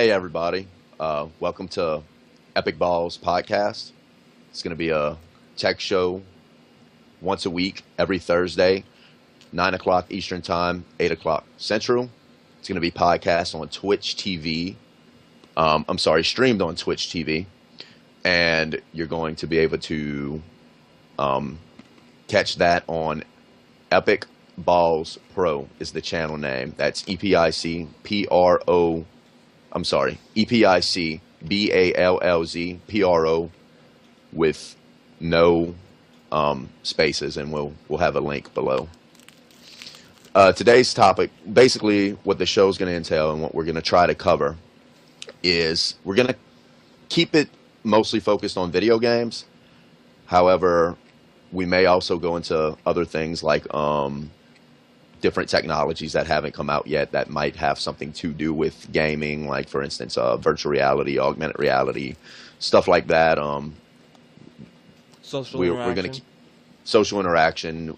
Hey everybody, welcome to EpicBallz Podcast. It's going to be a tech show once a week, every Thursday, 9 o'clock Eastern Time, 8 o'clock Central. It's going to be podcast on Twitch TV. Streamed on Twitch TV. And you're going to be able to catch that on EpicBallz Pro is the channel name. That's EpicBallz Pro with no spaces, and we'll have a link below. Today's topic, basically what the show is going to entail and what we're going to try to cover is we're going to keep it mostly focused on video games. However, we may also go into other things like different technologies that haven't come out yet that might have something to do with gaming, like for instance virtual reality, augmented reality, stuff like that. Social we're interaction. going to keep social interaction,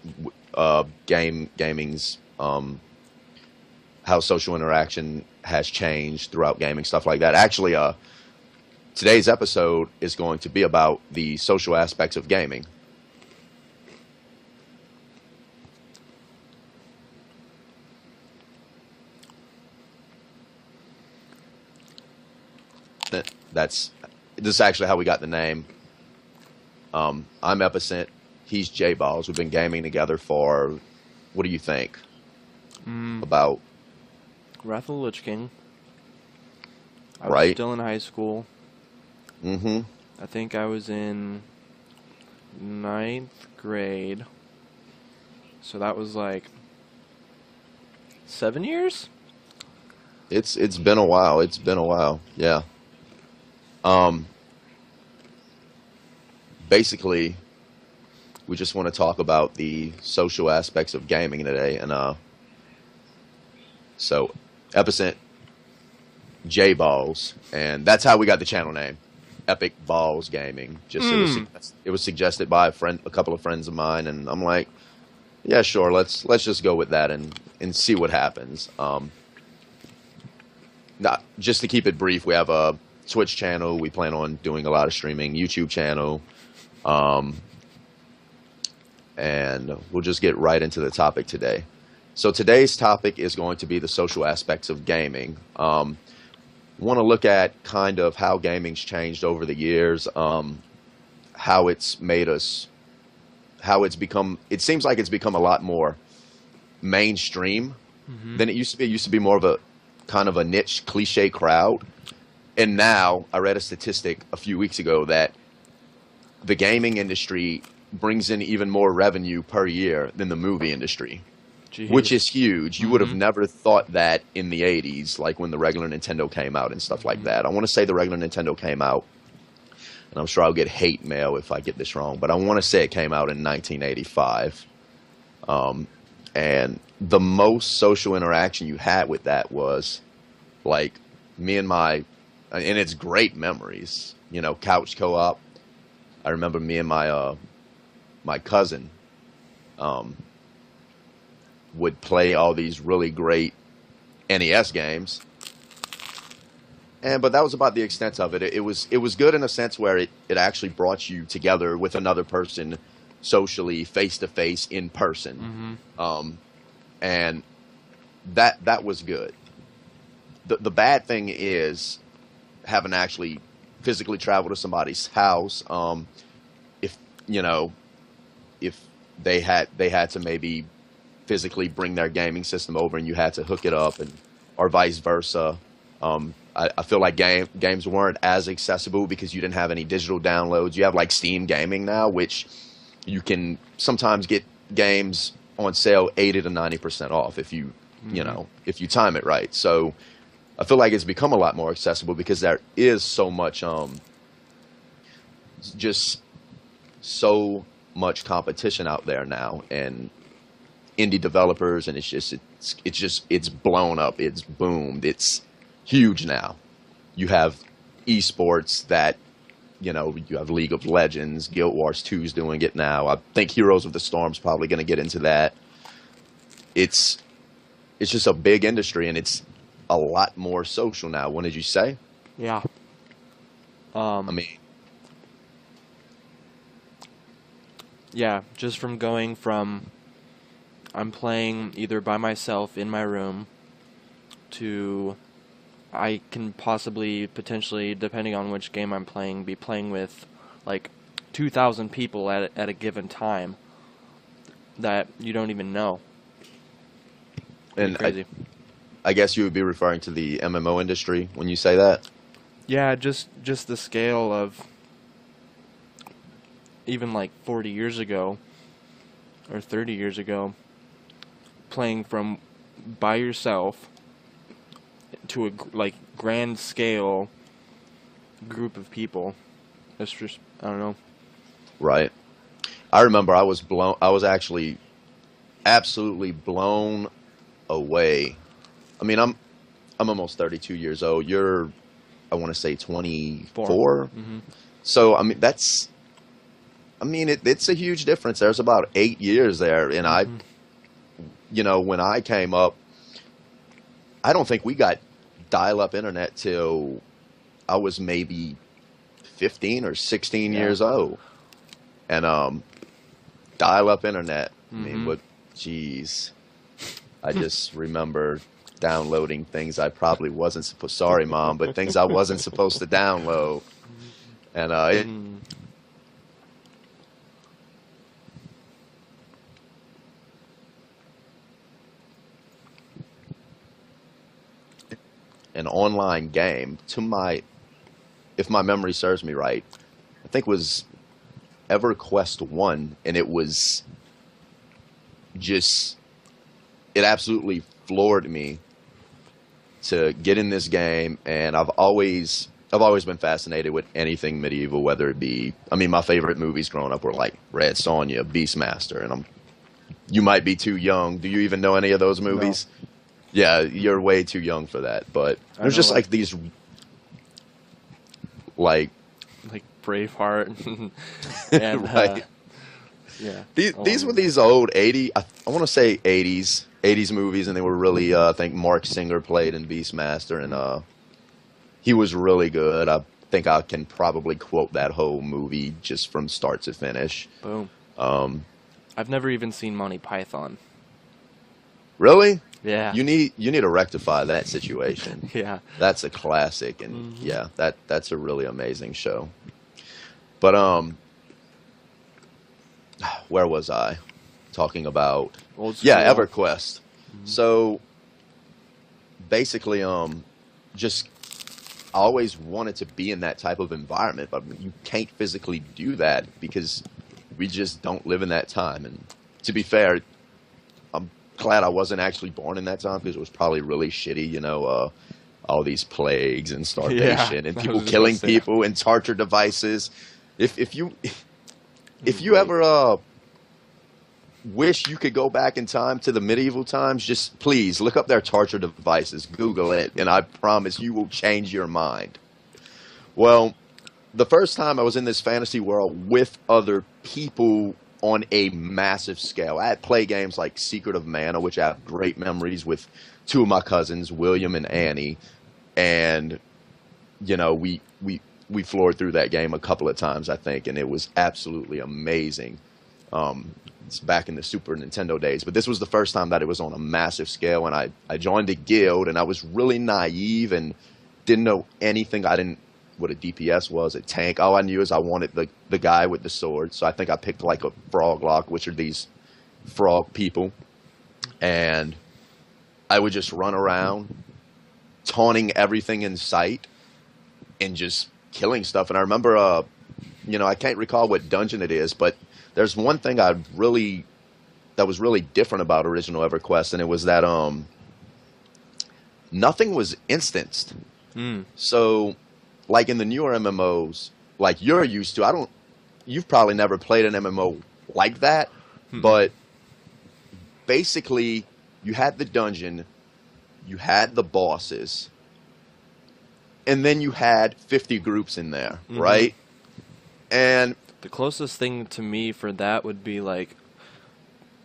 gaming's how social interaction has changed throughout gaming, stuff like that. Actually, today's episode is going to be about the social aspects of gaming. This is actually how we got the name. I'm Epicent. He's Jayballz. We've been gaming together for, what do you think? About Wrath of the Lich King. I was Right. still in high school. Mm-hmm. I think I was in 9th grade. So that was like 7 years? It's been a while. It's been a while. Yeah. Basically, we just want to talk about the social aspects of gaming today, and so Epicent, Jayballz, and that's how we got the channel name, EpicBallz Gaming. It was suggested by a couple of friends of mine, and I'm like, yeah, sure, let's just go with that and see what happens. Just to keep it brief, we have a Twitch channel. We plan on doing a lot of streaming. YouTube channel. And we'll just get right into the topic today. So today's topic is going to be the social aspects of gaming. Want to look at kind of how gaming's changed over the years, how it's made us, how it's become, it seems like it's become a lot more mainstream than it used to be. It used to be more of a kind of a niche cliche crowd. And now I read a statistic a few weeks ago that the gaming industry brings in even more revenue per year than the movie industry, which is huge. You would have never thought that in the 80s, like when the regular Nintendo came out and stuff like that. I want to say the regular Nintendo came out, and I'm sure I'll get hate mail if I get this wrong, but I want to say it came out in 1985. And the most social interaction you had with that was like me and and it's great memories, couch co-op. I remember me and my cousin would play all these really great NES games, but that was about the extent of it. It was good in a sense where it actually brought you together with another person socially, face to face, in person, and that was good. The bad thing is having to actually physically travel to somebody's house. If they had to maybe physically bring their gaming system over and you had to hook it up, or vice versa. I feel like games weren't as accessible because you didn't have any digital downloads. You have like Steam Gaming now, which you can sometimes get games on sale 80 to 90% off if you time it right. So I feel like it's become a lot more accessible because there is so much just so much competition out there now, and indie developers, and it's blown up, it's boomed, it's huge now. You have esports that, you have League of Legends, Guild Wars 2's doing it now. I think Heroes of the Storm's probably going to get into that. It's just a big industry, and a lot more social now. What did you say? Yeah. I mean, Yeah, just from going from I'm playing either by myself in my room to I can possibly, potentially, depending on which game I'm playing, be playing with like 2,000 people at a given time that you don't even know. Pretty and crazy. I guess you would be referring to the MMO industry when you say that. Yeah, just the scale of even like 40 years ago or 30 years ago, playing from by yourself to a like grand scale group of people. That's just, I don't know. Right. I remember I was actually absolutely blown away. I mean, I'm almost 32 years old. You're, I want to say 24. Mm-hmm. So, I mean, it's a huge difference. There's about 8 years there. And when I came up, I don't think we got dial-up internet till I was maybe 15 or 16 years old. And dial-up internet. I mean, geez. I just remember downloading things I probably wasn't supposed. Sorry, Mom, but things I wasn't supposed to download. And an online game, if my memory serves me right, I think it was EverQuest 1, and it was just, it absolutely floored me to get in this game. And I've always been fascinated with anything medieval, whether it be, I mean, my favorite movies growing up were like Red Sonja, Beastmaster, and you might be too young. Do you even know any of those movies? No. Yeah, you're way too young for that. But there's just like these, like Braveheart, and right. Yeah. These were these old 80, I want to say 80s movies, and they were really, I think Mark Singer played in Beastmaster, and he was really good. I think I can probably quote that whole movie just from start to finish. Boom. I've never even seen Monty Python. Really? Yeah. You need to rectify that situation. Yeah. That's a classic, and yeah, that's a really amazing show. But where was I? Talking about EverQuest. So basically, just I always wanted to be in that type of environment, but you can't physically do that because we just don't live in that time. And to be fair, I'm glad I wasn't actually born in that time because it was probably really shitty, all these plagues and starvation and people killing people and torture devices. If you ever wish you could go back in time to the medieval times, just please look up their torture devices, Google it, and I promise you will change your mind. Well, the first time I was in this fantasy world with other people on a massive scale. I had played games like Secret of Mana, which I have great memories with two of my cousins, William and Annie, and we floored through that game a couple of times, I think, and it was absolutely amazing. It's back in the Super Nintendo days, but this was the first time that it was on a massive scale, and I joined a guild, and I was really naive and didn't know anything. I didn't what a DPS was, a tank. All I knew is I wanted the guy with the sword, so I think I picked like a frog lock, which are these frog people, and I would just run around taunting everything in sight and just killing stuff. And I remember, I can't recall what dungeon it is, but there's one thing that was really different about original EverQuest, and it was that nothing was instanced. So, like in the newer MMOs, like you're used to, you've probably never played an MMO like that, but basically you had the dungeon, you had the bosses, and then you had 50 groups in there, right? And the closest thing to me for that would be like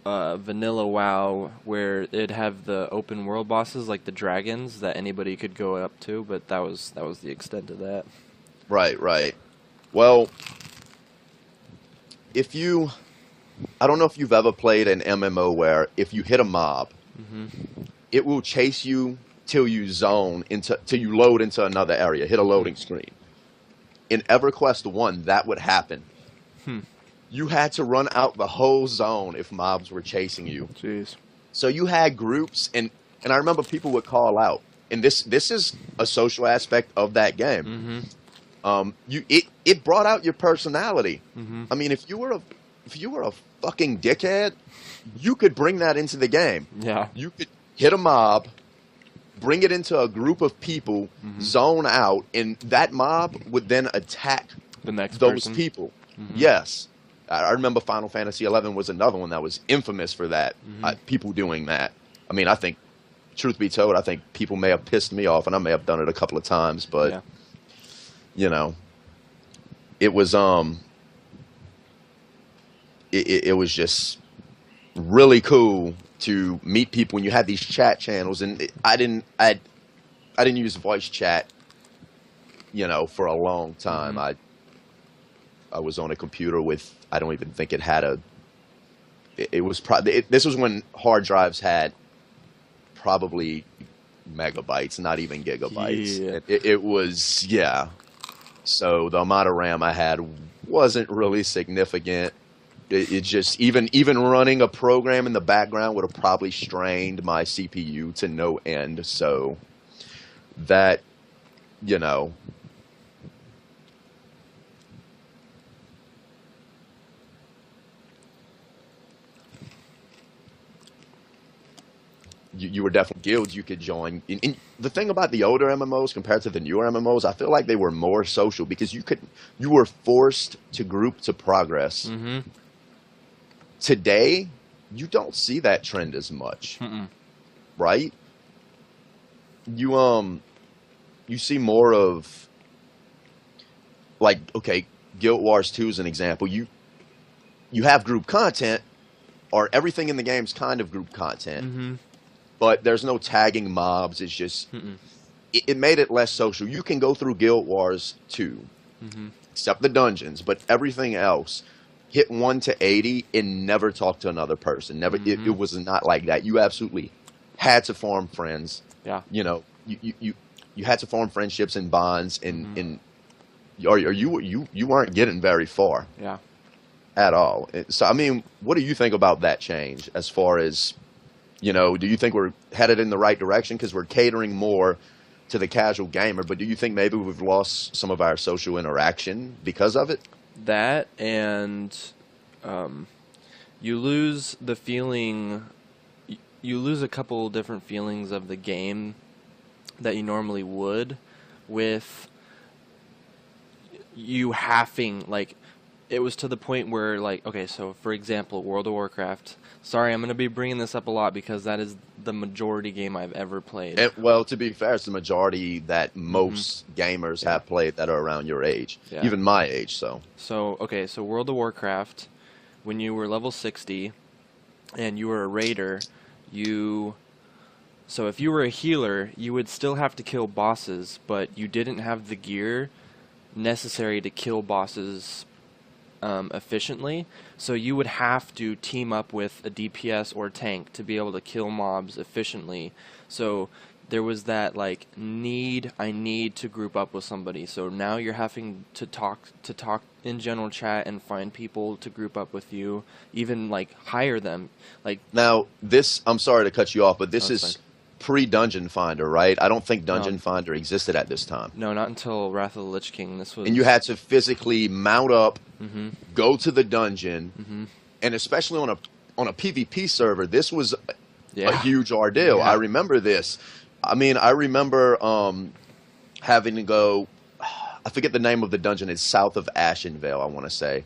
vanilla WoW where it'd have the open world bosses like the dragons that anybody could go up to, but that was the extent of that. Right. Well, I don't know if you've ever played an MMO where if you hit a mob, it will chase you till you load into another area, hit a loading screen. In EverQuest 1, that would happen. You had to run out the whole zone if mobs were chasing you. Jeez. So you had groups, and I remember people would call out, and this is a social aspect of that game. It brought out your personality. I mean, if you were a fucking dickhead, you could bring that into the game. Yeah. You could hit a mob, bring it into a group of people, zone out, and that mob would then attack the next those person. people. Yes. I remember Final Fantasy XI was another one that was infamous for that. People doing that. I mean, I think, truth be told, I think people may have pissed me off, and I may have done it a couple of times, but, you know, it was, it was just really cool to meet people when you had these chat channels, and I didn't use voice chat, you know, for a long time. I was on a computer with, I don't even think it had it was probably, this was when hard drives had probably megabytes, not even gigabytes. Yeah. It was, yeah. So the amount of RAM I had wasn't really significant. It just, even running a program in the background would have probably strained my CPU to no end. So that, you know, you were definitely guilds you could join. And the thing about the older MMOs compared to the newer MMOs, I feel like they were more social because you were forced to group to progress. Today, you don't see that trend as much, right? You see more of, like, okay, Guild Wars 2 is an example. You have group content, or everything in the game is kind of group content, but there's no tagging mobs. It's just, it made it less social. You can go through Guild Wars 2, except the dungeons, but everything else, hit 1 to 80 and never talk to another person. Never. It was not like that. You absolutely had to form friends. Yeah. You know, you had to form friendships and bonds, and or you weren't getting very far. Yeah. At all. So I mean, what do you think about that change? As far as, you know, do you think we're headed in the right direction because we're catering more to the casual gamer? But do you think maybe we've lost some of our social interaction because of it? That, and you lose the feeling, you lose a couple different feelings of the game that you normally would with you having, like, it was to the point where, like, okay, so for example, World of Warcraft. Sorry, I'm going to be bringing this up a lot because that is the majority game I've ever played. And, well, to be fair, it's the majority that most gamers have played that are around your age, even my age. So okay, so World of Warcraft, when you were level 60 and you were a raider, so if you were a healer, you would still have to kill bosses, but you didn't have the gear necessary to kill bosses efficiently, so you would have to team up with a DPS or tank to be able to kill mobs efficiently. So there was that, like, I need to group up with somebody. So now you're having to talk in general chat and find people to group up with you, even, like, hire them. Like, now this, I'm sorry to cut you off, but this is pre-Dungeon Finder, right? I don't think Dungeon Finder existed at this time. No, not until Wrath of the Lich King. This was, and you had to physically mount up, go to the dungeon, and especially on a PvP server, this was a huge ordeal. I remember this. I mean, I remember having to go. I forget the name of the dungeon. It's south of Ashenvale, I want to say,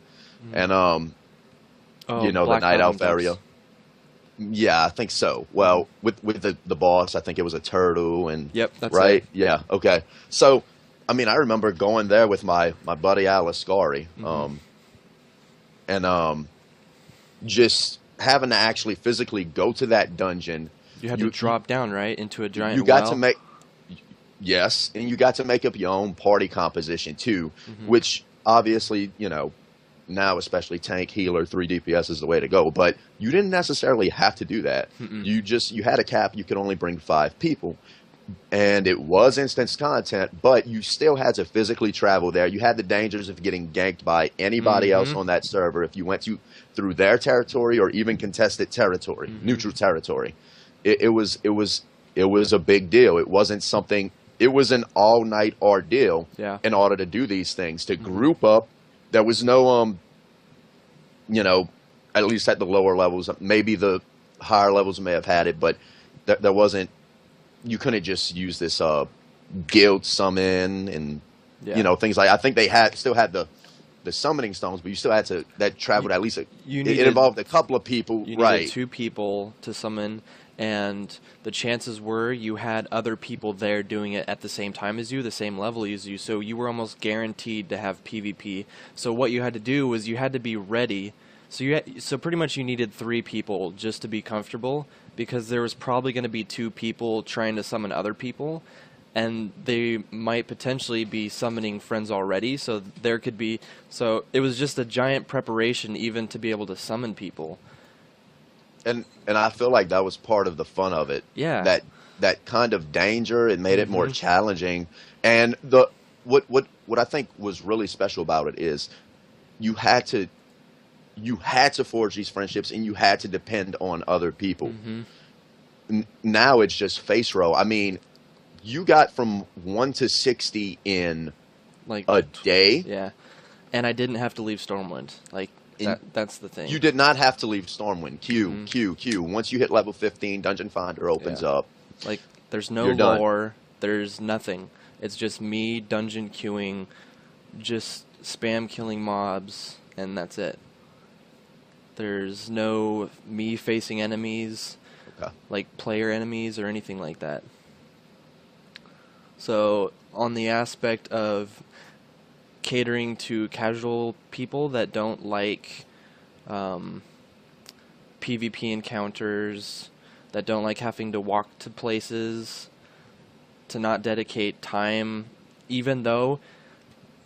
and you know, the Night Elf area. Yeah, I think so. Well, with the boss, I think it was a turtle, and that's right. It. Yeah, okay. So, I mean, I remember going there with my buddy Alascari, and just having to actually physically go to that dungeon. You had to drop down, right, into a giant You got well? to make Yes, and you got to make up your own party composition too, which obviously, now especially tank, healer, 3 DPS is the way to go, but you didn't necessarily have to do that. You had a cap, you could only bring 5 people. And it was instance content, but you still had to physically travel there. You had the dangers of getting ganked by anybody else on that server if you went through their territory or even contested territory, neutral territory. It was a big deal. It wasn't something. It was an all-night ordeal in order to do these things, to group up. There was no, at least at the lower levels, maybe the higher levels may have had it, but there wasn't. You couldn't just use this guild summon and things like. I think they still had the summoning stones, but you still had to traveled at least. It involved a couple of people, you right? Needed 2 people to summon, and the chances were you had other people there doing it at the same time as you, the same level as you. So you were almost guaranteed to have PvP. So what you had to do was you had to be ready. So pretty much you needed 3 people just to be comfortable, because there was probably going to be 2 people trying to summon other people, and they might potentially be summoning friends already, so it was just a giant preparation even to be able to summon people. And I feel like that was part of the fun of it. Yeah. That kind of danger, it made it more challenging. And what I think was really special about it is you had to forge these friendships, and you had to depend on other people. Now it's just face roll. I mean, you got from 1 to 60 in like a day. Yeah, and I didn't have to leave Stormwind. That's the thing. You did not have to leave Stormwind. Q. Once you hit level 15, Dungeon Finder opens up. Like, there's no lore. There's nothing. It's just me dungeon queuing, just spam killing mobs, and that's it. There's no me facing enemies, like player enemies or anything like that. So on the aspect of catering to casual people that don't like PvP encounters, that don't like having to walk to places, to not dedicate time, even though...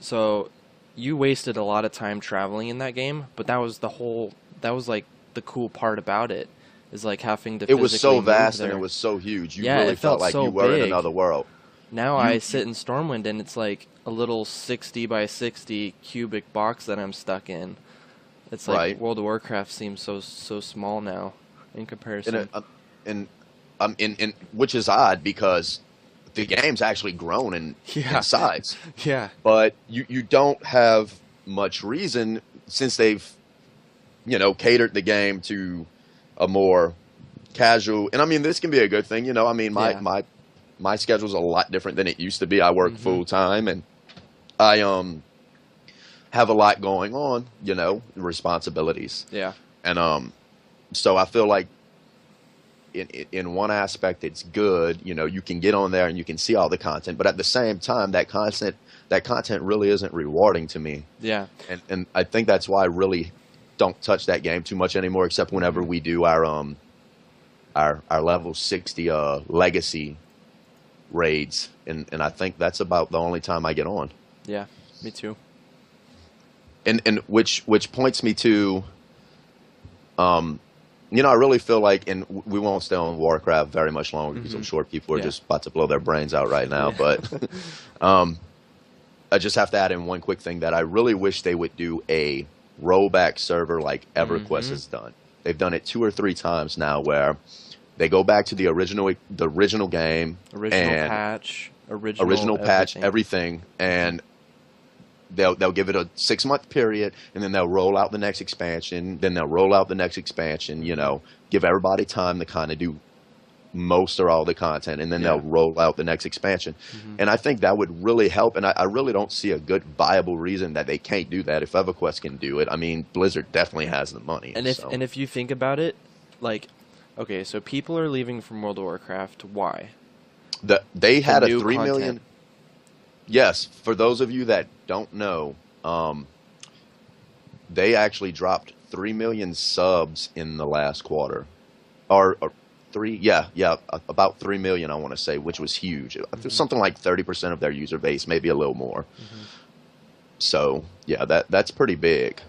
So you wasted a lot of time traveling in that game, but that was like the cool part about it, is like having to. It was so vast and it was so huge. You really felt like you were in another world. Now I sit in Stormwind and it's like a little 60 by 60 cubic box that I'm stuck in. It's like World of Warcraft seems so small now in comparison. And which is odd, because the game's actually grown in size. Yeah. But you don't have much reason, since they've catered the game to a more casual, and I mean, this can be a good thing, I mean, my schedule's a lot different than it used to be. I work full time, and I have a lot going on, responsibilities. Yeah. And so I feel like in one aspect it's good, you can get on there and you can see all the content, but at the same time that content really isn't rewarding to me. Yeah. And I think that's why I really don't touch that game too much anymore, except whenever we do our level 60 legacy raids, and I think that's about the only time I get on. Yeah, me too. And which points me to I really feel like, and we won't stay on Warcraft very much longer, because I'm sure people are just about to blow their brains out right now, but I just have to add in one quick thing, that I really wish they would do a rollback server like EverQuest has done. They've done it 2 or 3 times now, where they go back to the original game, original patch, everything, and they'll give it a 6-month period, and then they'll roll out the next expansion. Then they'll roll out the next expansion. Give everybody time to kind of do most or all the content, and then they'll roll out the next expansion. And I think that would really help. And I really don't see a good viable reason that they can't do that if EverQuest can do it. I mean, Blizzard definitely has the money. And if you think about it, like, okay, so people are leaving from World of Warcraft. Why? They had a 3 million. Yes, for those of you that don't know, they actually dropped 3 million subs in the last quarter, or three, yeah, about 3 million, I want to say, which was huge. Something like 30% of their user base, maybe a little more. So yeah, that's pretty big.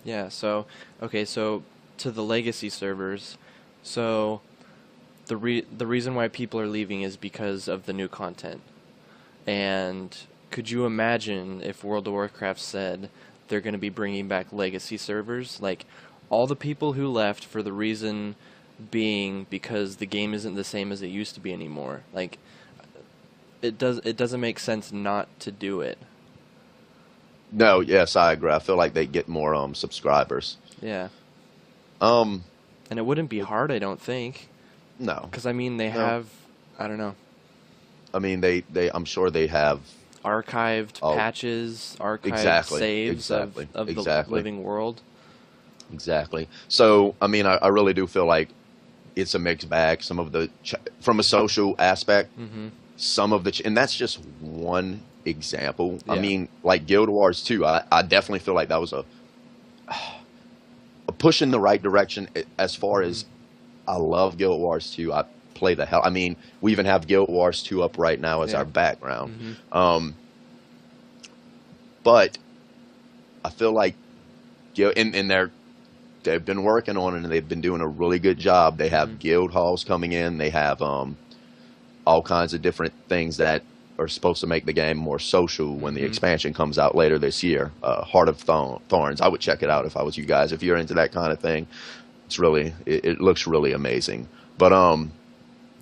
Yeah, so okay, so to the legacy servers, so the reason why people are leaving is because of the new content. And could you imagine if World of Warcraft said they're going to be bringing back legacy servers? Like, all the people who left for the reason being because the game isn't the same as it used to be anymore. Like, it doesn't make sense not to do it. No, yes, I agree. I feel like they get more subscribers. Yeah. Um, And it wouldn't be hard, I don't think. no, Because, I mean, they No. have, I don't know, I mean I'm sure they have. archived Oh, patches, archived exactly, saves exactly, of the exactly. living world. Exactly. So, I mean, I really do feel like it's a mixed bag. Some of the from a social aspect, some of the and that's just one example. I Yeah. mean, like Guild Wars 2, I definitely feel like that was a push in the right direction as far as I love Guild Wars 2. I play the hell. I mean, we even have Guild Wars 2 up right now as Yeah. our background. But I feel like and they've been working on it and they've been doing a really good job. They have guild halls coming in. They have all kinds of different things that are supposed to make the game more social when the expansion comes out later this year. Heart of Thorns. I would check it out if I was you guys. If you're into that kind of thing, it's really it looks really amazing. But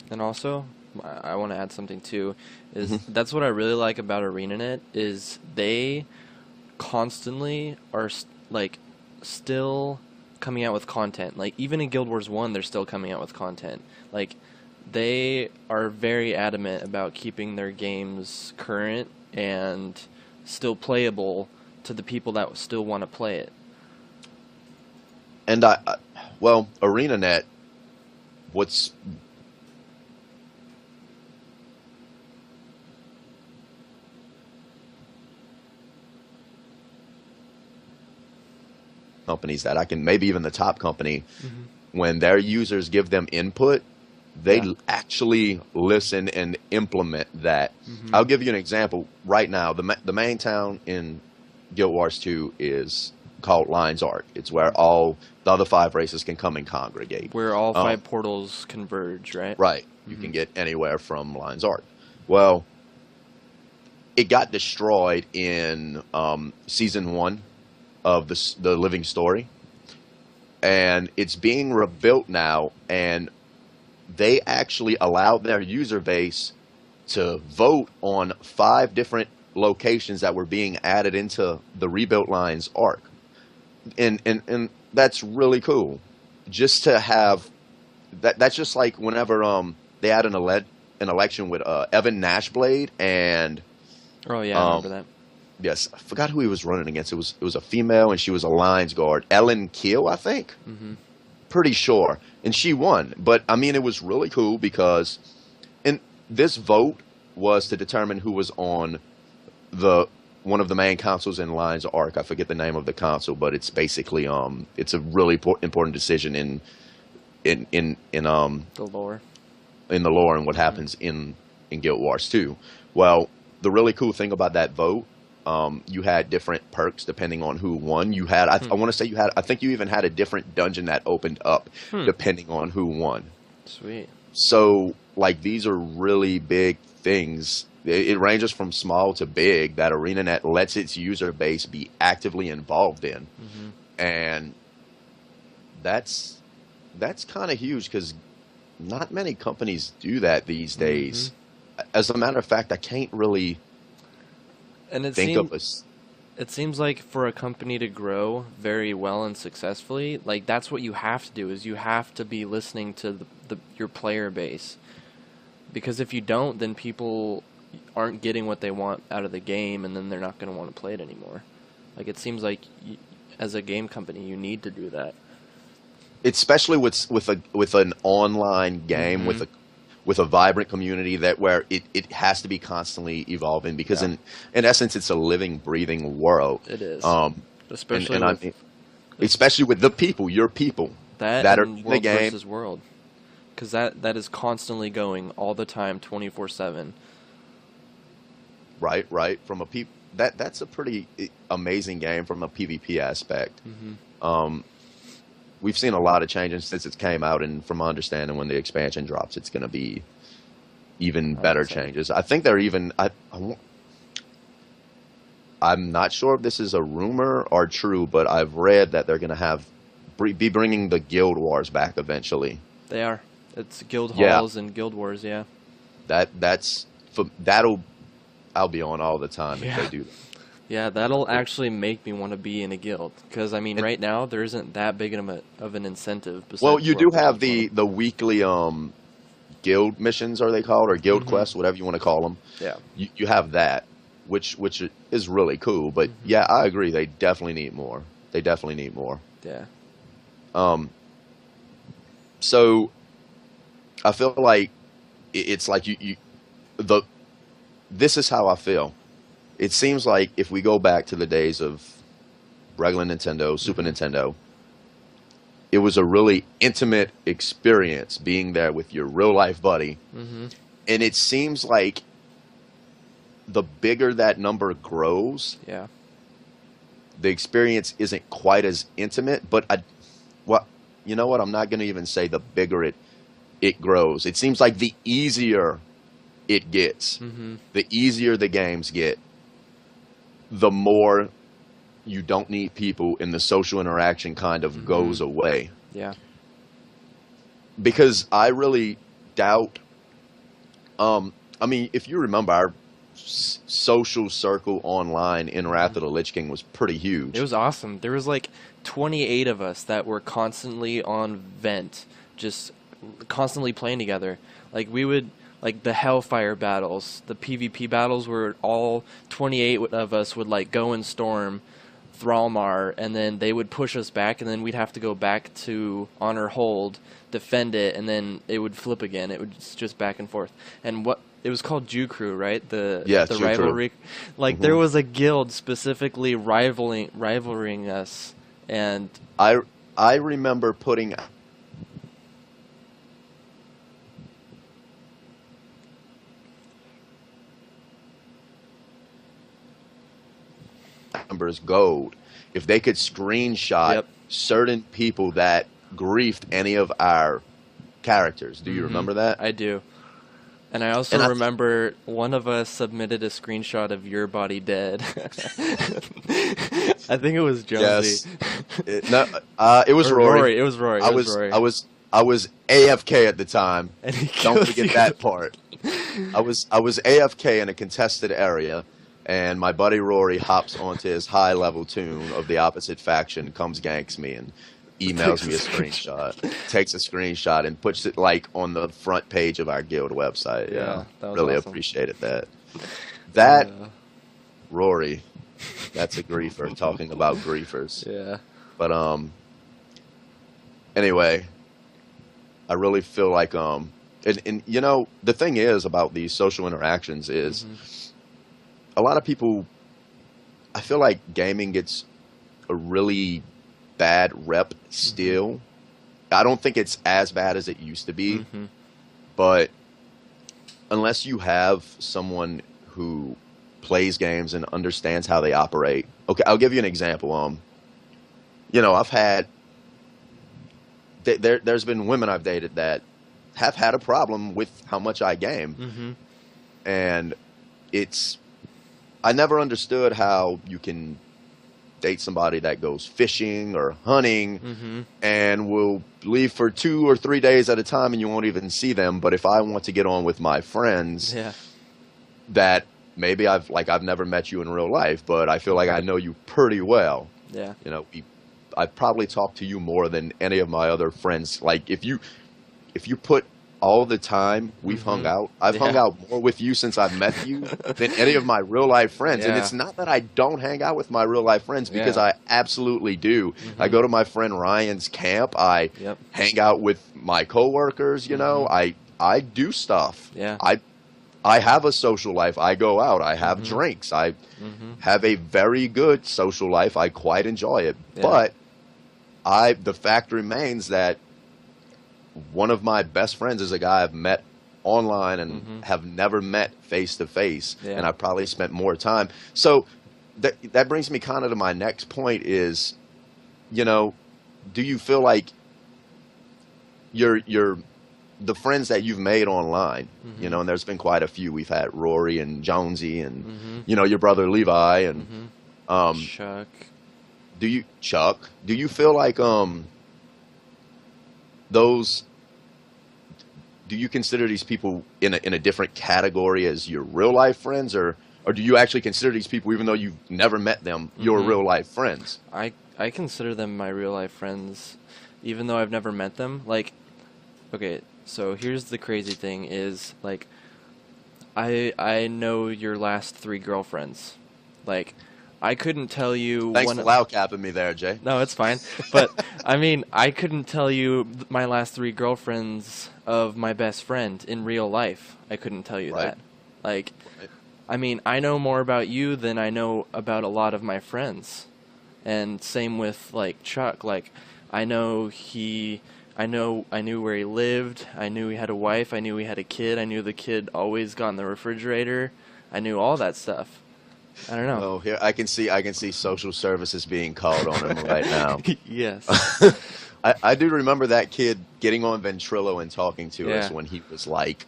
And also, I want to add something too, is that's what I really like about ArenaNet is they constantly are still coming out with content. Like, even in Guild Wars 1, they're still coming out with content. Like, they are very adamant about keeping their games current and still playable to the people that still want to play it. And well, ArenaNet, what's companies that I can, maybe even the top company, when their users give them input, they actually listen and implement that. I'll give you an example. Right now, the main town in Guild Wars 2 is called Lions Arc. It's where all the other 5 races can come and congregate. Where all 5 portals converge, right? Right. You can get anywhere from Lions Arc. Well, it got destroyed in Season 1 of the Living Story. And it's being rebuilt now, and they actually allowed their user base to vote on 5 different locations that were being added into the rebuilt Lions Arc. And that's really cool. Just to have that's just like whenever they had an election with Evan Nashblade and Oh yeah, I remember that. yes, I forgot who he was running against. It was a female and she was a Lions guard, Ellen Keel, I think. Pretty sure, and she won. But I mean, it was really cool because, and this vote was to determine who was on one of the main consoles in Lions Arc. I forget the name of the console, but it's basically it's a really important decision in The lore. in the lore and what happens in Guild Wars 2. Well, the really cool thing about that vote, you had different perks depending on who won. You had, I want to say I think you even had a different dungeon that opened up depending on who won. Sweet. So, like, these are really big things. It ranges from small to big that ArenaNet lets its user base be actively involved in. And that's kind of huge because not many companies do that these days. As a matter of fact, I can't really think of a... It seems like for a company to grow very well and successfully, like, that's what you have to do, is you have to be listening to your player base. Because if you don't, then people aren't getting what they want out of the game, and then they're not going to want to play it anymore. Like, it seems like as a game company, you need to do that. Especially with an online game with a vibrant community where it has to be constantly evolving because in essence it's a living, breathing world. It is. Go especially with the people, your people that are and in the world game. versus world, because that is constantly going all the time, 24/7. Right. From a that's a pretty amazing game from a PvP aspect. We've seen a lot of changes since it came out, and from my understanding, when the expansion drops, it's going to be even better changes. I think they're even. I'm not sure if this is a rumor or true, but I've read that they're going to be bringing the Guild Wars back eventually. They are. It's guild halls and guild wars. Yeah. That'll. I'll be on all the time if they do that. Yeah, that'll actually make me want to be in a guild, because I mean, right now there isn't that big of an incentive. Well, you do have the weekly guild missions, are they called, or guild quests, whatever you want to call them. Yeah, you have that, which is really cool. But yeah, I agree. They definitely need more. Yeah. So I feel like it's like this is how I feel. It seems like if we go back to the days of regular Nintendo, Super Nintendo, it was a really intimate experience being there with your real life buddy. And it seems like the bigger that number grows, the experience isn't quite as intimate. But you know what? I'm not going to even say the bigger it grows. It seems like the easier it gets, the easier the games get, the more you don't need people, and the social interaction kind of goes away. Yeah. Because I really doubt, I mean, if you remember, our social circle online in Wrath of the Lich King was pretty huge. It was awesome. There was like 28 of us that were constantly on Vent, just constantly playing together. Like we would... Like the Hellfire battles, the PvP battles, where all 28 of us would like go and storm Thralmar, and then they would push us back, and then we'd have to go back to Honor Hold, defend it, and then it would flip again. It would just back and forth. And it was called Jew Crew, right? The rivalry. Like there was a guild specifically rivaling us, and I remember putting members gold if they could screenshot certain people that griefed any of our characters. Do you remember that? I do. And I also remember one of us submitted a screenshot of your body dead. I think it was Jonesy. Yes. It was Rory. It was Rory. I was AFK at the time. And don't forget that part. I was AFK in a contested area, and my buddy Rory hops onto his high-level tune of the opposite faction, comes ganks me, and emails me a screenshot, takes a screenshot, and puts it like on the front page of our guild website. Yeah, that was really awesome. Appreciated that. Rory, that's a griefer. Talking about griefers. Yeah. But anyway, I really feel like and you know, the thing is about these social interactions is a lot of people, I feel like gaming gets a really bad rep still. I don't think it's as bad as it used to be, but unless you have someone who plays games and understands how they operate. Okay, I'll give you an example. You know, I've had there's been women I've dated that have had a problem with how much I game, and I never understood how you can date somebody that goes fishing or hunting and will leave for 2 or 3 days at a time and you won't even see them. But if I want to get on with my friends that maybe I've never met you in real life, but I feel like I know you pretty well. Yeah. You know, I've probably talked to you more than any of my other friends. Like if you put all the time we've hung out, I've hung out more with you since I've met you than any of my real life friends. And it's not that I don't hang out with my real life friends, because I absolutely do. I go to my friend Ryan's camp. I hang out with my coworkers. You know, I do stuff. Yeah. I have a social life. I go out. I have drinks. I have a very good social life. I quite enjoy it. But the fact remains that one of my best friends is a guy I've met online and have never met face to face, and I probably spent more time. So that brings me kind of to my next point is, you know, do you feel like the friends that you've made online, you know, and there's been quite a few. We've had Rory and Jonesy and, you know, your brother Levi and Chuck. Do you feel like those, do you consider these people in a different category as your real life friends, or do you actually consider these people, even though you've never met them, your real life friends? I consider them my real life friends, even though I've never met them. Like, okay, so here's the crazy thing is, like, I know your last 3 girlfriends. Like, I couldn't tell you. Thanks for loud capping me there, Jay. No, it's fine. But I mean, I couldn't tell you my last 3 girlfriends of my best friend in real life. I couldn't tell you that. Like, I mean, I know more about you than I know about a lot of my friends. And same with, like, Chuck. Like, I knew where he lived. I knew he had a wife. I knew he had a kid. I knew the kid always got in the refrigerator. I knew all that stuff. I don't know. Oh, here I can see social services being called on him right now. Yes. I do remember that kid getting on Ventrilo and talking to us when he was like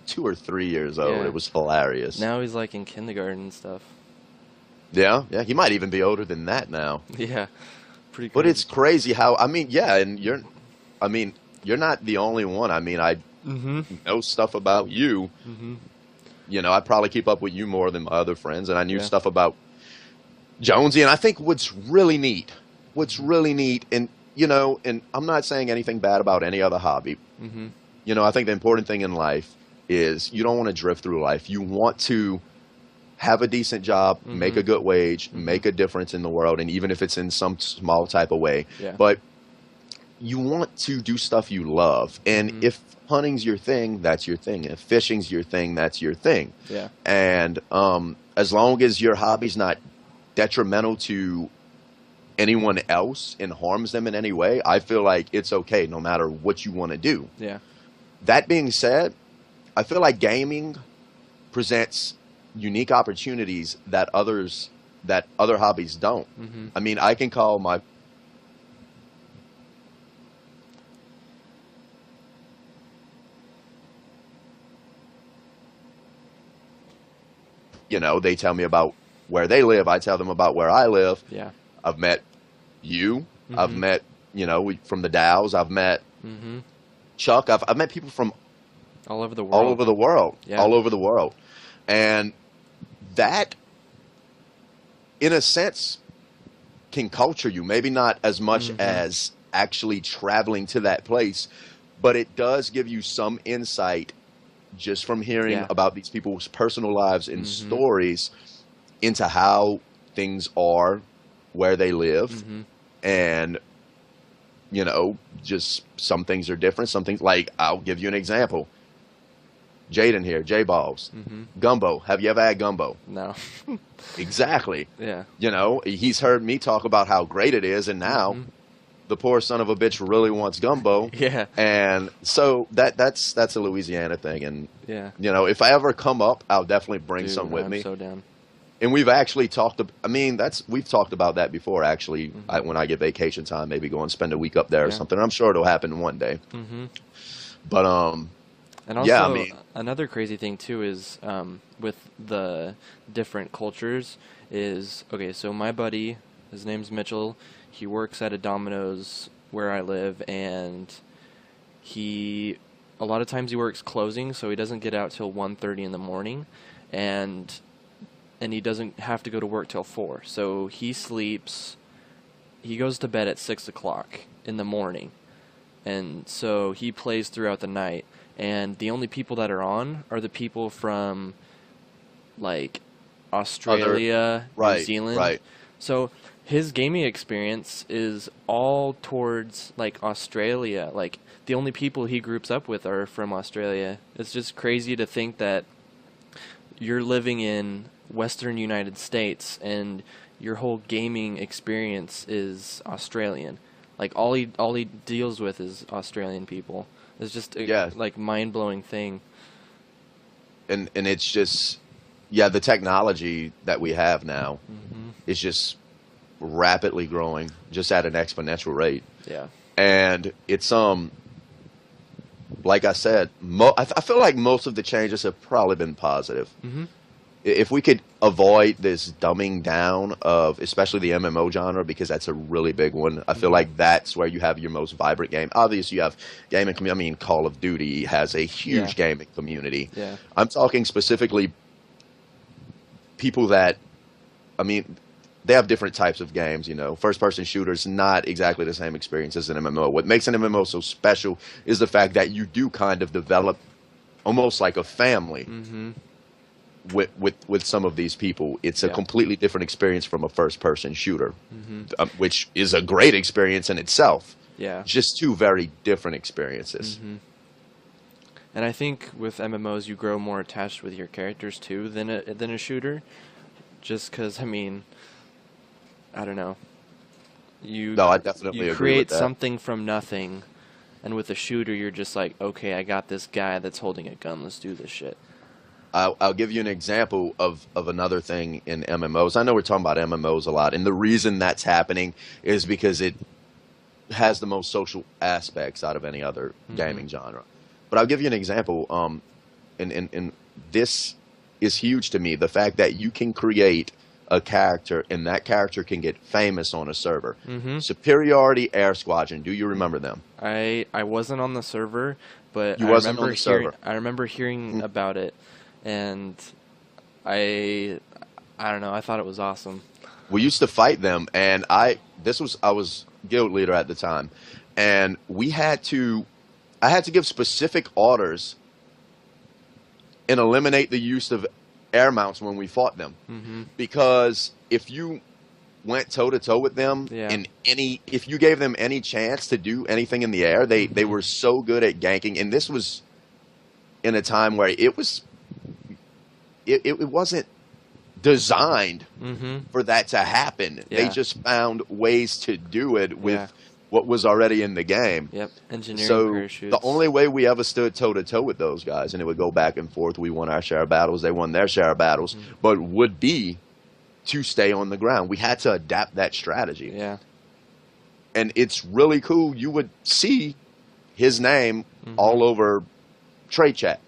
2 or 3 years old. Yeah. It was hilarious. Now he's like in kindergarten and stuff. Yeah, he might even be older than that now. Yeah, pretty crazy. But it's crazy how, I mean, and you're not the only one. I mean, I know stuff about you. You know, I probably keep up with you more than my other friends, and I knew stuff about Jonesy. And I think what's really neat, and, you know, and I'm not saying anything bad about any other hobby. You know, I think the important thing in life is you don't want to drift through life. You want to have a decent job, make a good wage, make a difference in the world, and even if it's in some small type of way. But you want to do stuff you love. And if hunting's your thing, that's your thing. If fishing's your thing, that's your thing. And as long as your hobby's not detrimental to anyone else and harms them in any way, I feel like it's okay no matter what you want to do. That being said, I feel like gaming presents unique opportunities that other hobbies don't. I mean, I can call my you know, they tell me about where they live. I tell them about where I live. I've met you. I've met, you know, from the Dows. I've met Chuck. I've met people from all over the world. All over the world. And that, in a sense, can culture you. Maybe not as much as actually traveling to that place, but it does give you some insight just from hearing about these people's personal lives and stories into how things are where they live. And, you know, just some things are different. Some things, like, I'll give you an example. Jaden here, Jayballz. Gumbo. Have you ever had gumbo? No. Exactly. You know, he's heard me talk about how great it is, and now the poor son of a bitch really wants gumbo. And so that's a Louisiana thing. And, you know, if I ever come up, I'll definitely bring some with me. I'm so down. And we've actually talked, we've talked about that before, actually, when I get vacation time, maybe go and spend a week up there or something. I'm sure it'll happen one day. But, and also, another crazy thing, too, is with the different cultures is, okay, so my buddy, his name's Mitchell, he works at a Domino's where I live, and a lot of times he works closing, so he doesn't get out till 1:30 in the morning, and he doesn't have to go to work till 4. So he goes to bed at 6 o'clock in the morning, and so he plays throughout the night. And the only people that are on are the people from, like, Australia, New Zealand. So his gaming experience is all towards, like, Australia. Like, the only people he groups up with are from Australia. It's just crazy to think that you're living in Western United States and your whole gaming experience is Australian. Like all he deals with is Australian people. It's just a like mind-blowing thing. And it's just the technology that we have now is just rapidly growing, just at an exponential rate. Yeah. And it's like I said, I feel like most of the changes have probably been positive. If we could avoid this dumbing down of especially the MMO genre, because that's a really big one, I feel like that's where you have your most vibrant game. Obviously, you have gaming community. I mean, Call of Duty has a huge gaming community. Yeah. I'm talking specifically people that, I mean, they have different types of games, you know. First-person shooters, not exactly the same experience as an MMO. What makes an MMO so special is the fact that you do kind of develop almost like a family with some of these people. It's a completely different experience from a first-person shooter, which is a great experience in itself. Yeah. Just two very different experiences. And I think with MMOs, you grow more attached with your characters, too, than a shooter. Just because, I mean, I don't know. I definitely agree with create that. something from nothing, and with a shooter, you're just like, okay, I got this guy that's holding a gun. Let's do this shit. I'll give you an example of another thing in MMOs. I know we're talking about MMOs a lot, and the reason that's happening is because it has the most social aspects out of any other gaming genre. But I'll give you an example, and this is huge to me, the fact that you can create a character, and that character can get famous on a server. Superiority Air Squadron, do you remember them? I wasn't on the server, but I remember hearing about it, and I don't know, I thought it was awesome. We used to fight them, and I was guild leader at the time, and I had to give specific orders and eliminate the use of air mounts when we fought them, because if you went toe to toe with them if you gave them any chance to do anything in the air, they were so good at ganking. And this was in a time where it wasn't designed for that to happen. They just found ways to do it with what was already in the game. Engineering parachutes. The only way we ever stood toe-to-toe with those guys, and it would go back and forth, we won our share of battles, they won their share of battles, but would be to stay on the ground. We had to adapt that strategy. And it's really cool. You would see his name all over trade chat.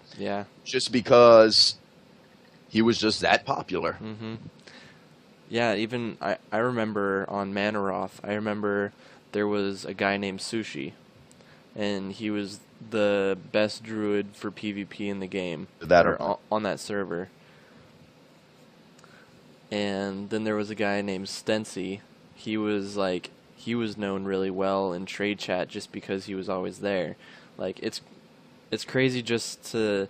Just because he was just that popular. Yeah, even I remember on Manaroth, I remember there was a guy named Sushi, and he was the best druid for PvP in the game on that server. And then there was a guy named Stency. He was known really well in trade chat just because he was always there. Like it's crazy just to,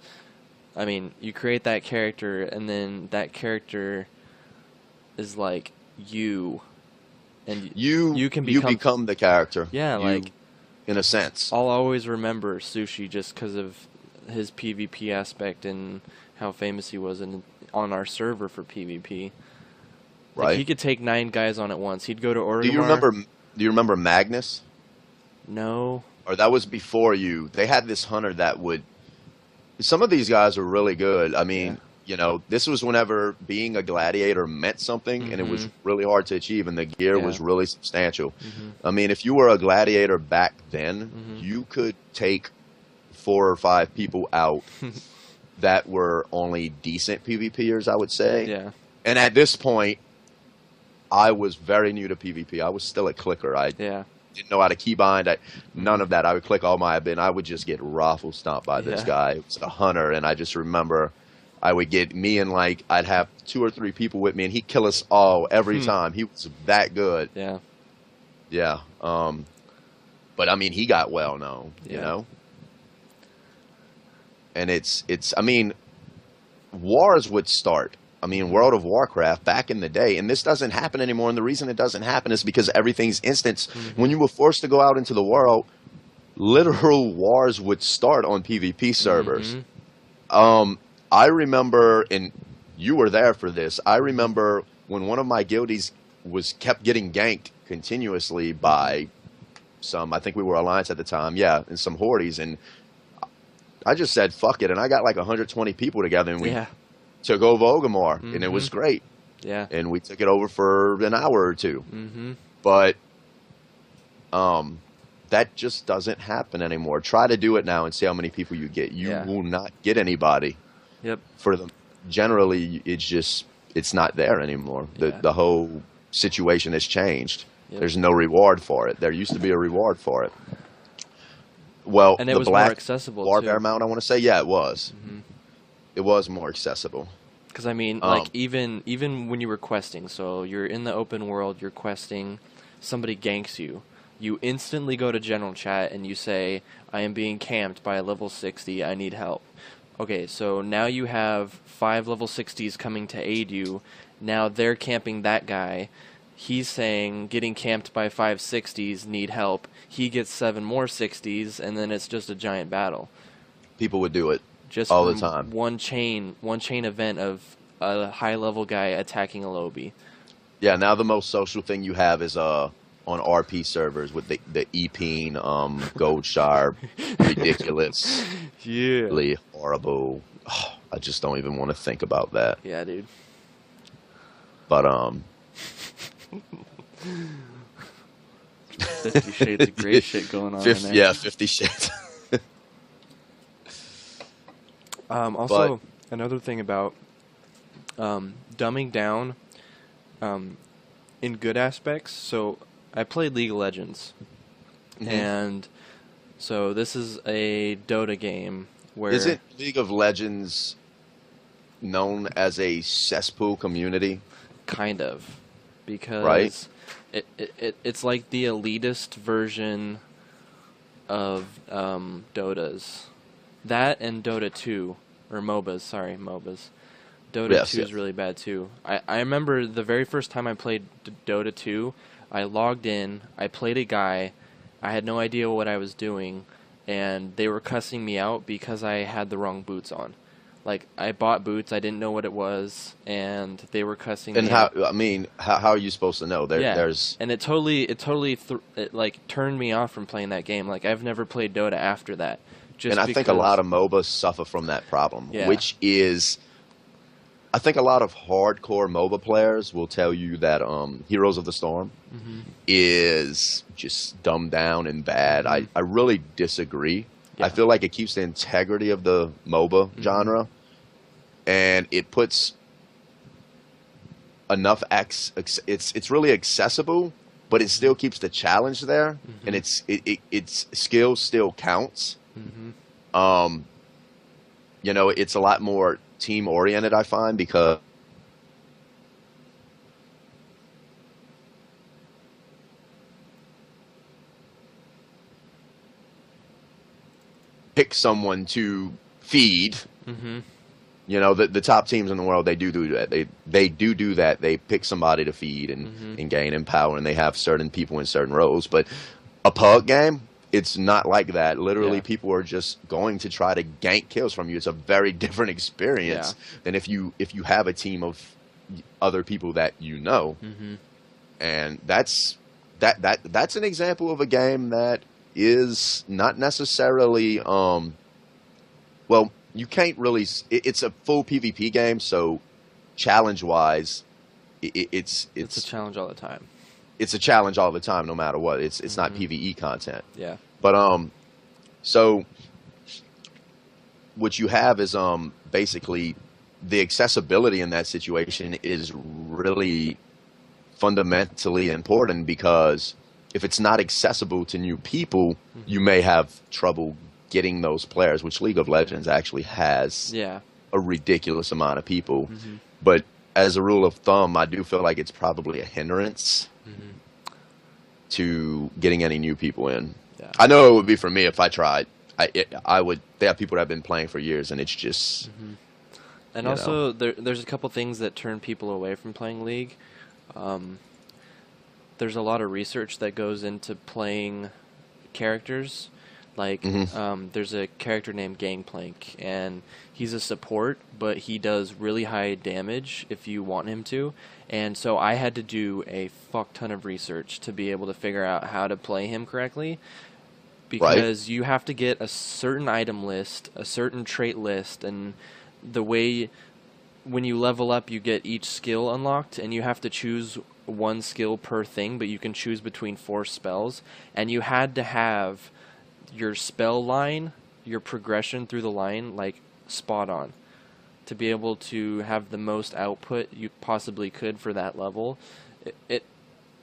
I mean, you create that character, and then that character is like you. And you become the character. Like, in a sense. I'll always remember Sushi just because of his PvP aspect and how famous he was on our server for PvP. Right. Like, he could take 9 guys on at once. He'd go to Orgrimmar. Do you remember Magnus? No. Or that was before you. They had this hunter that would. Some of these guys were really good. I mean. You know, this was whenever being a gladiator meant something, and it was really hard to achieve, and the gear was really substantial. I mean, if you were a gladiator back then, you could take 4 or 5 people out that were only decent PvPers, I would say. And at this point, I was very new to PvP. I was still a clicker. I didn't know how to keybind. None of that. I would click all my bin. I would just get raffle stomped by this guy. It was a hunter, and I just remember I would get me and I'd have 2 or 3 people with me, and he'd kill us all every time. He was that good. But I mean, he got well known, you know. And it's I mean, wars would start. I mean, World of Warcraft back in the day, and this doesn't happen anymore. And the reason it doesn't happen is because everything's instant. When you were forced to go out into the world, literal wars would start on PvP servers. I remember, and you were there for this, I remember when one of my guildies kept getting ganked continuously by some. I think we were Alliance at the time. Yeah, and some Hordes, and I just said fuck it, and I got like 120 people together, and we took over Ogamore, and it was great. Yeah, and we took it over for an hour or two. But that just doesn't happen anymore. Try to do it now and see how many people you get. You will not get anybody. Yep. For them, generally, it's not there anymore. The whole situation has changed. Yep. There's no reward for it. There used to be a reward for it. Well, and it the was black more accessible Warbear mount, I want to say, yeah, it was. It was more accessible. Because I mean, like even when you were questing, so you're in the open world, you're questing, somebody ganks you. You instantly go to general chat and you say, I am being camped by a level 60, I need help. Okay, so now you have 5 level 60s coming to aid you. Now they're camping that guy. He's saying, getting camped by 5 60s, need help. He gets 7 more 60s, and then it's just a giant battle. People would do it just all the time. One chain event of a high-level guy attacking a lobby. Yeah, now the most social thing you have is on RP servers with the Epine, Gold Sharp, ridiculous, really horrible. Oh, I just don't even want to think about that. Yeah, dude. But 50 Shades of Grey shit going on. 50, yeah, 50 Shades. Also, another thing about dumbing down in good aspects. So I played League of Legends, and so this is a Dota game where... Isn't League of Legends known as a cesspool community? Kind of. Because it's like the elitist version of Dota's. That and Dota 2, or MOBAs, sorry, MOBAs. Dota 2 is really bad too. I remember the very first time I played Dota 2, I logged in, I played a guy, I had no idea what I was doing, and they were cussing me out because I had the wrong boots on. Like, I bought boots, I didn't know what it was, and they were cussing me out. And how are you supposed to know? There's... And it totally turned me off from playing that game. Like, I've never played Dota after that. And I think a lot of MOBAs suffer from that problem, which is... I think a lot of hardcore MOBA players will tell you that Heroes of the Storm is just dumbed down and bad. I really disagree. Yeah. I feel like it keeps the integrity of the MOBA genre, and it puts enough it's really accessible, but it still keeps the challenge there, and its skill still counts. You know, it's a lot more team oriented, I find, because pick someone to feed. You know, the top teams in the world, they do that. They do that. They pick somebody to feed and gain in power, and they have certain people in certain roles. But a pug game, it's not like that. Literally, people are just going to try to gank kills from you. It's a very different experience than if you have a team of other people that you know. And that's an example of a game that is not necessarily well, you can't really... It's a full PvP game, so challenge-wise, it's a challenge all the time. It's a challenge all the time, no matter what. It's not PvE content. Yeah. But so what you have is basically the accessibility in that situation is really fundamentally important, because if it's not accessible to new people, you may have trouble getting those players, which League of Legends actually has a ridiculous amount of people. But as a rule of thumb, I do feel like it's probably a hindrance to getting any new people in. I know it would be for me if I tried. I would. They have people that have been playing for years, and it's just... And also, there's a couple things that turn people away from playing League. There's a lot of research that goes into playing characters. Like, there's a character named Gangplank, and he's a support, but he does really high damage if you want him to. And so I had to do a fuck ton of research to be able to figure out how to play him correctly, because you have to get a certain item list, a certain trait list, and the way when you level up, you get each skill unlocked, and you have to choose one skill per thing, but you can choose between 4 spells, and you had to have your spell line, your progression through the line, like, spot on to be able to have the most output you possibly could for that level.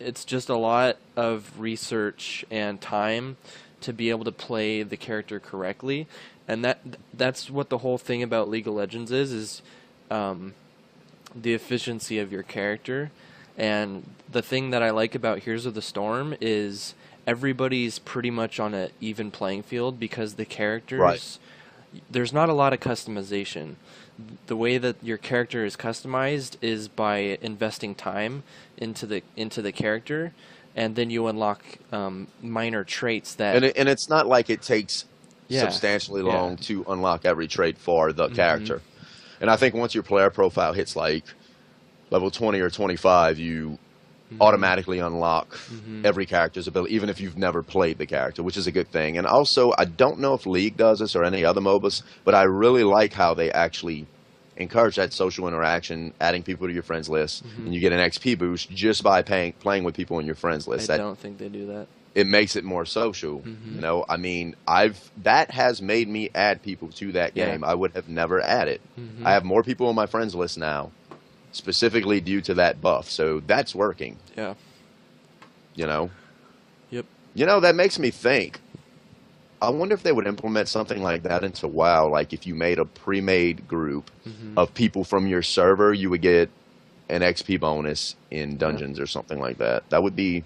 It's just a lot of research and time to be able to play the character correctly, and that's what the whole thing about League of Legends is the efficiency of your character. And the thing that I like about Heroes of the Storm is everybody's pretty much on an even playing field, because the characters, there's not a lot of customization. The way that your character is customized is by investing time into the character, and then you unlock minor traits that... And it's not like it takes substantially long to unlock every trait for the character. And I think once your player profile hits like level 20 or 25, you automatically unlock every character's ability, even if you've never played the character, which is a good thing. And also, I don't know if League does this or any other MOBAs, but I really like how they actually encourage that social interaction, adding people to your friends list, and you get an XP boost just by playing with people in your friends list. I don't think they do that. It makes it more social. You know, I mean, that has made me add people to that game I would have never added. I have more people on my friends list now, specifically due to that buff. So that's working. Yeah. You know? Yep. You know, that makes me think. I wonder if they would implement something like that into WoW. Like if you made a pre-made group of people from your server, you would get an XP bonus in dungeons or something like that. That would be...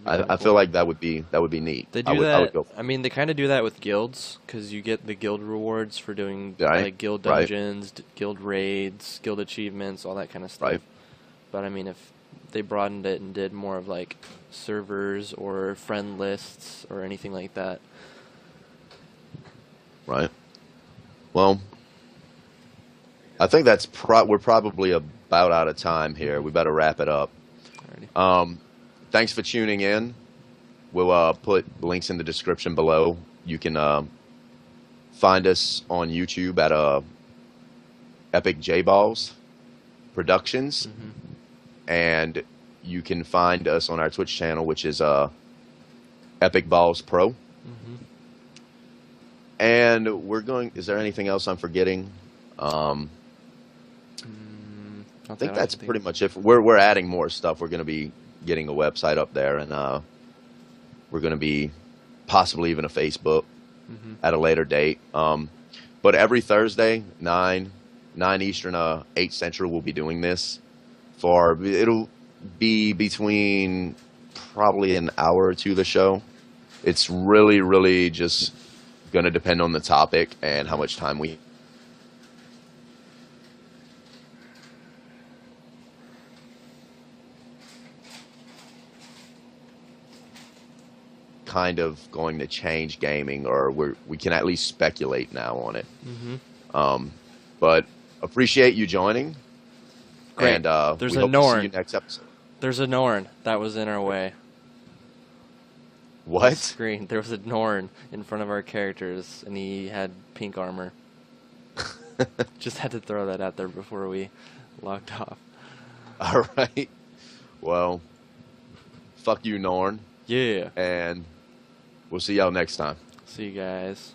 I feel like that would be neat. They do that. I mean, they kind of do that with guilds, because you get the guild rewards for doing like guild dungeons, guild raids, guild achievements, all that kind of stuff. But I mean, if they broadened it and did more of like servers or friend lists or anything like that. Right. Well, I think that's we're probably about out of time here. We better wrap it up. Alrighty. Thanks for tuning in. We'll put links in the description below. You can find us on YouTube at Epic Jayballz Productions, and you can find us on our Twitch channel, which is EpicBallz Pro. And we're going. Is there anything else I'm forgetting? I think that's pretty much it. We're adding more stuff. We're going to be getting a website up there, and we're going to be possibly even a Facebook at a later date. But every Thursday, 9 Eastern, 8 Central, we'll be doing this. It'll be between probably an hour or two the show. It's really, really just going to depend on the topic and how much time we kind of going to change gaming, or we can at least speculate now on it. But appreciate you joining. Great. And There's we a hope Norn. to see you next episode. There's a Norn that was in our way. What? The screen. There was a Norn in front of our characters, and he had pink armor. Just had to throw that out there before we logged off. All right. Well, fuck you, Norn. Yeah. And we'll see y'all next time. See you guys.